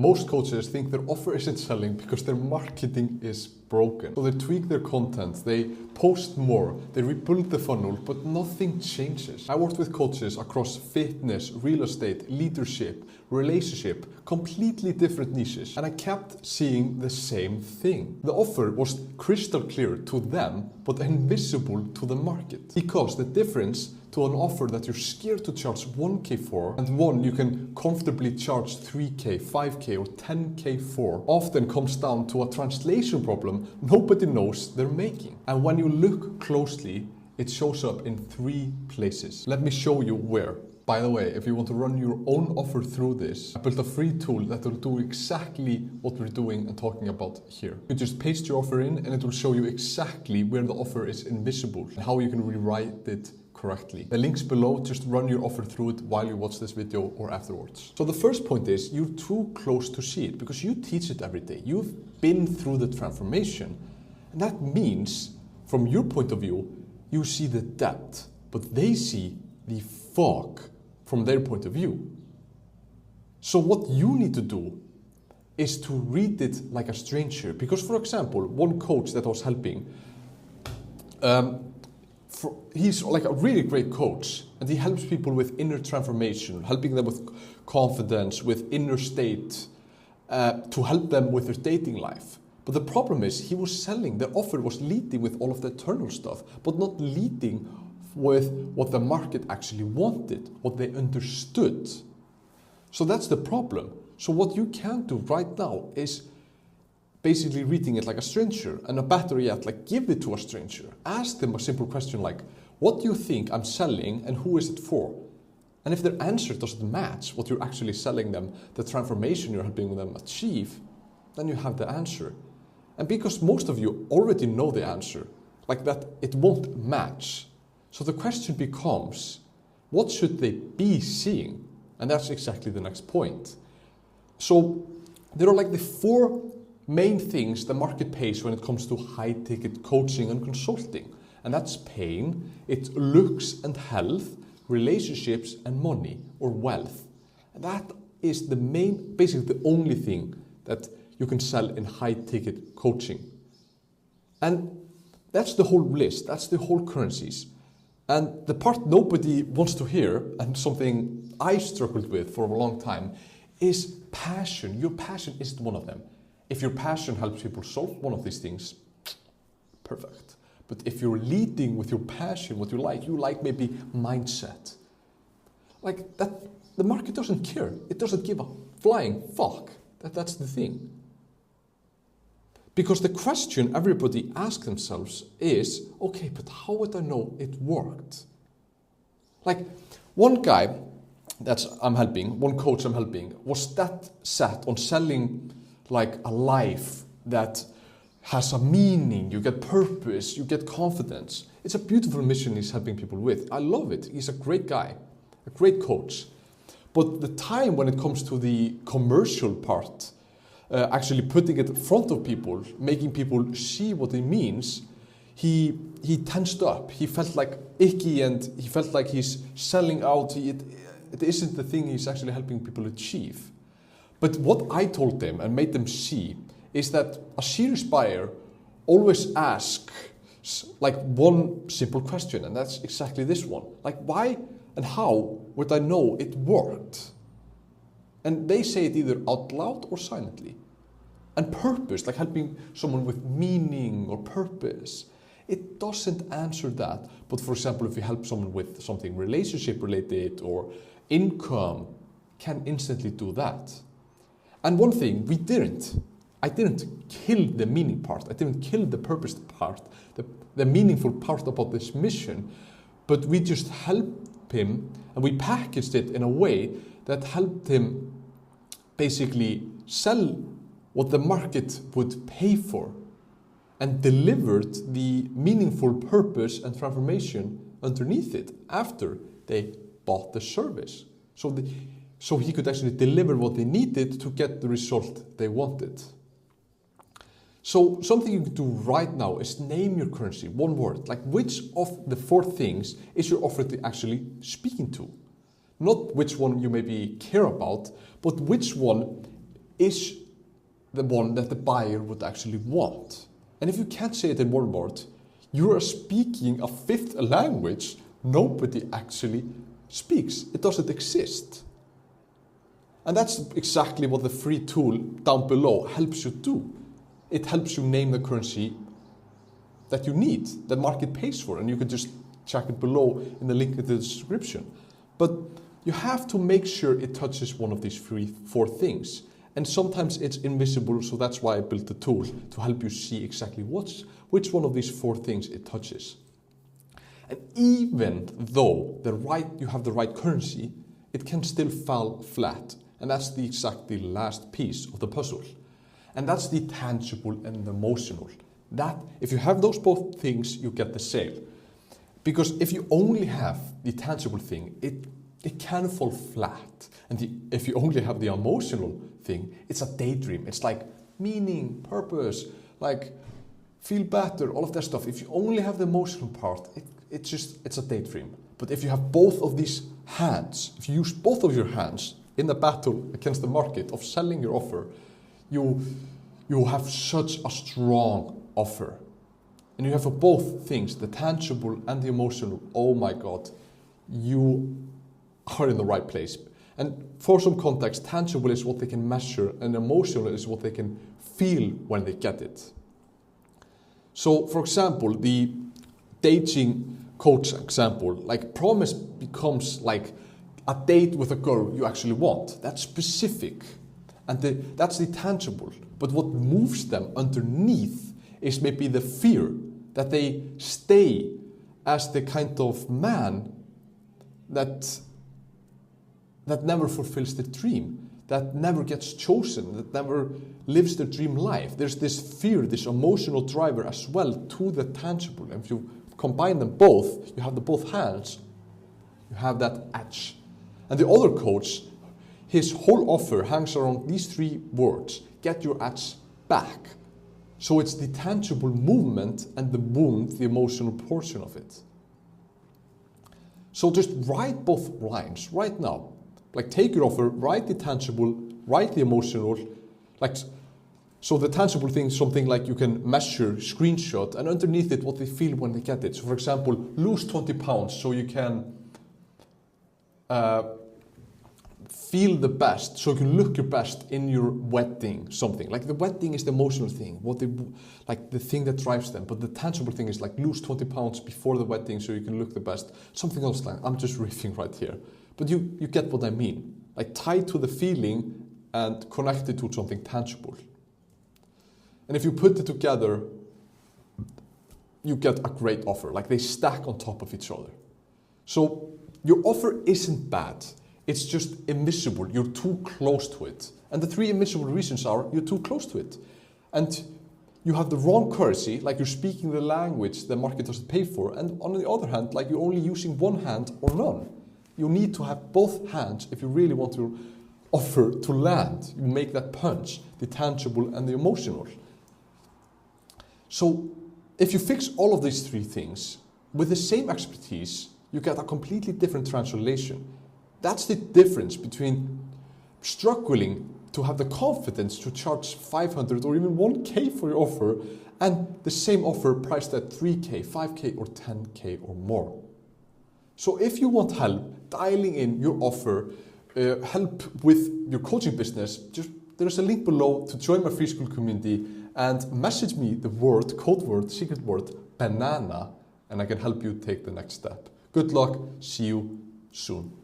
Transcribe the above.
Most coaches think their offer isn't selling because their marketing is broken. So they tweak their content, they post more, they rebuild the funnel, but nothing changes. I worked with coaches across fitness, real estate, leadership, relationship, completely different niches, and I kept seeing the same thing. The offer was crystal clear to them, but invisible to the market. Because the difference to an offer that you're scared to charge 1K for and one you can comfortably charge 3K, 5K or 10K for often comes down to a translation problem nobody knows they're making. And when you look closely, it shows up in 3 places. Let me show you where. By the way, if you want to run your own offer through this, I built a free tool that will do exactly what we're doing and talking about here. You just paste your offer in and it will show you exactly where the offer is invisible and how you can rewrite it correctly. The link's below, just run your offer through it while you watch this video or afterwards. So the first point is you're too close to see it because you teach it every day. You've been through the transformation. And that means, from your point of view, you see the depth, but they see the fog from their point of view. So what you need to do is to read it like a stranger. Because for example, one coach that I was helping, he's like a really great coach and he helps people with inner transformation, helping them with confidence, with inner state, to help them with their dating life. But the problem is he was selling, the offer was leading with all of the eternal stuff, but not leading with what the market actually wanted, what they understood. So that's the problem. So what you can do right now is basically reading it like a stranger, and a better yet, like give it to a stranger. Ask them a simple question like, what do you think I'm selling and who is it for? And if their answer doesn't match what you're actually selling them, the transformation you're helping them achieve, then you have the answer. And because most of you already know the answer, like that it won't match. So the question becomes, what should they be seeing? And that's exactly the next point. So there are like the 4 main things the market pays when it comes to high-ticket coaching and consulting. And that's pain, it's looks and health, relationships and money or wealth. And that is the main, basically the only thing that you can sell in high-ticket coaching. And that's the whole list, that's the whole currencies. And the part nobody wants to hear, and something I struggled with for a long time, is passion. Your passion isn't one of them. If your passion helps people solve one of these things, perfect. But if you're leading with your passion, what you like maybe mindset. Like that, the market doesn't care. It doesn't give a flying fuck. That's the thing. Because the question everybody asks themselves is, okay, but how would I know it worked? Like one guy I'm helping, one coach I'm helping, was that set on selling like a life that has a meaning, you get purpose, you get confidence. It's a beautiful mission he's helping people with. I love it. He's a great guy, a great coach. But the time when it comes to the commercial part, actually putting it in front of people, making people see what it means, he tensed up. He felt like icky and he felt like he's selling out. It isn't the thing he's actually helping people achieve. But what I told them and made them see is that a serious buyer always asks like one simple question, and that's exactly this one. Like, why and how would I know it worked? And they say it either out loud or silently. And purpose, like helping someone with meaning or purpose, it doesn't answer that. But for example, if you help someone with something relationship related or income, can instantly do that. And one thing, I didn't kill the meaning part. I didn't kill the purpose part, the meaningful part about this mission, but we just helped him and we packaged it in a way that helped him basically sell what the market would pay for and delivered the meaningful purpose and transformation underneath it after they bought the service. So he could actually deliver what they needed to get the result they wanted. So something you can do right now is name your currency, one word. Like which of the 4 things is your offer actually speaking to? Not which one you maybe care about, but which one is the one that the buyer would actually want. And if you can't say it in one word, you are speaking a fifth language nobody actually speaks. It doesn't exist. And that's exactly what the free tool down below helps you do. It helps you name the currency that you need, that market pays for, and you can just check it below in the link in the description. But you have to make sure it touches one of these four things. And sometimes it's invisible, so that's why I built the tool, to help you see exactly which one of these four things it touches. And even though you have the right currency, it can still fall flat. And that's exactly the last piece of the puzzle. And that's the tangible and the emotional. That, if you have those both things, you get the sale. Because if you only have the tangible thing, it can fall flat. And if you only have the emotional thing, it's a daydream. It's like meaning, purpose, like feel better, all of that stuff. If you only have the emotional part, it's a daydream. But if you have both of these hands, if you use both of your hands in the battle against the market of selling your offer, you have such a strong offer. And you have for both things, the tangible and the emotional. Oh my God, you are in the right place. And for some context, tangible is what they can measure and emotional is what they can feel when they get it. So for example, the dating coach example, like promise becomes like a date with a girl you actually want. That's specific. And that's the tangible. But what moves them underneath is maybe the fear that they stay as the kind of man that never fulfills their dream, that never gets chosen, that never lives their dream life. There's this fear, this emotional driver as well to the tangible. And if you combine them both, you have the both hands, you have that edge. And the other coach, his whole offer hangs around these three words: get your edge back. So it's the tangible movement and the wound, the emotional portion of it. So just write both lines right now. Like take your offer, write the tangible, write the emotional. Like, so the tangible thing is something like you can measure, screenshot, and underneath it what they feel when they get it. So for example, lose 20 pounds so you can feel the best, so you can look your best in your wedding, something. Like the wedding is the emotional thing, like the thing that drives them. But the tangible thing is like lose 20 pounds before the wedding so you can look the best. Something else like, I'm just riffing right here. But you get what I mean. Like tied to the feeling and connected to something tangible. And if you put it together, you get a great offer. Like they stack on top of each other. So your offer isn't bad. It's just invisible. You're too close to it. And the three invisible reasons are you're too close to it. And you have the wrong currency, like you're speaking the language the market doesn't pay for. And on the other hand, like you're only using one hand or none. You need to have both hands if you really want to offer to land. You make that punch, the tangible and the emotional. So if you fix all of these three things with the same expertise, you get a completely different translation. That's the difference between struggling to have the confidence to charge 500 or even 1K for your offer and the same offer priced at 3K, 5K or 10K or more. So if you want help dialing in your offer, help with your coaching business, there's a link below to join my free school community and message me the code word, secret word, banana, and I can help you take the next step. Good luck, see you soon.